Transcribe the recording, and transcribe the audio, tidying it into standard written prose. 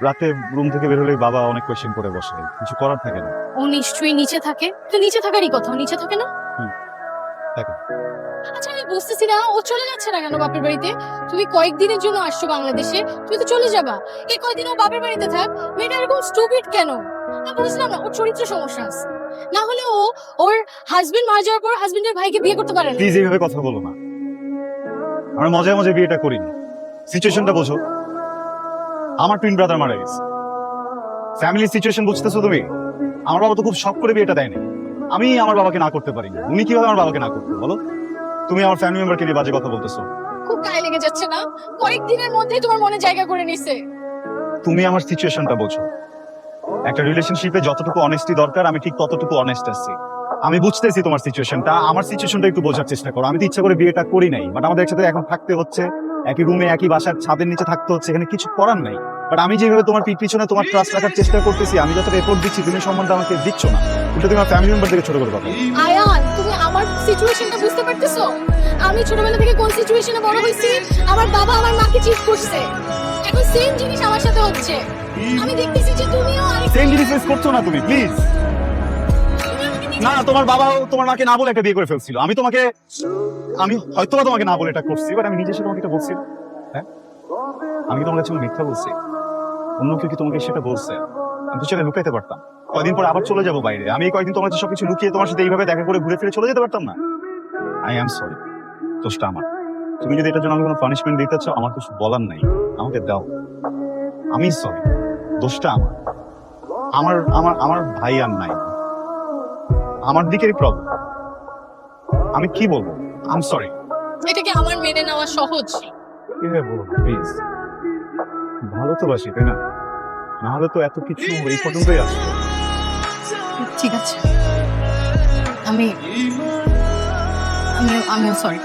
রাতে রুম থেকে বের হলে বাবা অনেক কোয়েশ্চেন করে বসে, কিছু করার থাকে না। ও নিশ্চয়ই নিচে থাকে, তো নিচে থাকারই কথা, ও নিচে থাকে না? থাকে। আচ্ছা আমি বুঝতেছি না ও চলে যাচ্ছে না কেন বাপের বাড়িতে? তুমি কয়েকদিনের জন্য আসছো বাংলাদেশে, তুমি তো চলে যাবা। এই কয়েকদিন ও বাপের বাড়িতে থাক। মেয়েটা এরকম স্টুপিড কেন? আমি বলেছিলাম না ওর চরিত্র সমস্যা আছে, না হলে ও ওর হাজবেন্ড মারা যাওয়ার পর হাজবেন্ডের ভাইকে বিয়ে করতে পারে না। প্লিজ এইভাবে কথা বলো না, আমরা মজায় মজায় বিয়েটা করিনি। সিচুয়েশনটা বোঝো, আমার টুইন ব্রাদার মারা গেছে, ফ্যামিলি সিচুয়েশন বুঝতেছো তুমি? আমার বাবা তো খুব শখ করে বিয়েটা দেয়নি, আমি আমার বাবাকে না করতে পারিনি, উনি কিভাবে আমার বাবাকে না করতে বলো? তুমি আমার ফ্যামিলি মেম্বারকে নিয়ে বাজে কথা বলতেছো। খুব গায়ে লেগে যাচ্ছে না? কয়েকদিনের মধ্যেই তোমার মনে জায়গা করে নিছে। তুমি আমার সিচুয়েশনটা বোঝো, একটা রিলেশনশিপে যতটুকু অনেস্টি দরকার আমি ঠিক ততটুকু অনেস্ট আছি। আমি বুঝতেছি তোমার সিচুয়েশনটা, আমার সিচুয়েশনটা একটু বোঝার চেষ্টা করো। আমি তো ইচ্ছা করে বিয়েটা করি নাই, বাট আমাদের একসাথে এখন থাকতে হচ্ছে, একই রুমে একই বাসার ছাদের নিচে থাকতে হচ্ছে, এখানে কিছু করার নাই। বাট আমি যেভাবে তোমার পিছনে তোমার ট্রাস্ট রাখার চেষ্টা করতেছি, আমি যতটা এফোর্ট দিচ্ছি তুমি সম্বন্ধে আমাকে দিচ্ছ না, উল্টো তুমি আমার ফ্যামিলি মেম্বার থেকে ছোট করে কথা বলো। আয়ান তুমি আমার সিচুয়েশনটা বুঝতে পারতেছো? আমি ছোটবেলা থেকে কোন সিচুয়েশনে বড় হয়েছি, আমার বাবা আমার মাকে চিট করছে, এখন সেম জিনিস আমার সাথে হচ্ছে। আমি দেখতেছি যে তুমিও আরেক সেম জিনিস ফেস করছো না তুমি, প্লিজ। না, তোমার বাবাও তোমার মাকে না বলে একটা বিয়ে করে ফেলছিল, আমি হয়তো তোমাকে না বলে এটা করছি, বাট আমি নিজে এসে তোমাকে এটা বলছি। হ্যাঁ, আমি কি তোমার কাছে মিথ্যা বলছি? অন্য কেউ কি তোমাকে সেটা বলছে? আমি তো সেটা লুকাইতে পারতাম, কয়দিন পর আবার চলে যাবো বাইরে, আমি কয়েকদিন তোমার কাছে সবকিছু লুকিয়ে তোমার সাথে এইভাবে দেখা করে ঘুরে ফিরে চলে যেতে পারতাম না? আই এম সরি, দোষটা আমার। তুমি যদি এটার জন্য আমাকে কোনো পানিশমেন্ট দিতে চাও, আমার কিছু বলার নাই, আমাকে দাও। আমি সরি, দোষটা আমার। আমার আমার আমার ভাই আর নাই, আমার দিকেরই প্রবলেম। আমি কি বলবো? I am sorry. এটাকে আমার মেনে নেওয়া সহজ। কিভাবে বলবো প্লিজ? ভালো তো বাসি, তাই না? না হলে তো এত কিছু এই পর্যন্তই আসতো। ঠিক আছে, আমি আমিও সরি।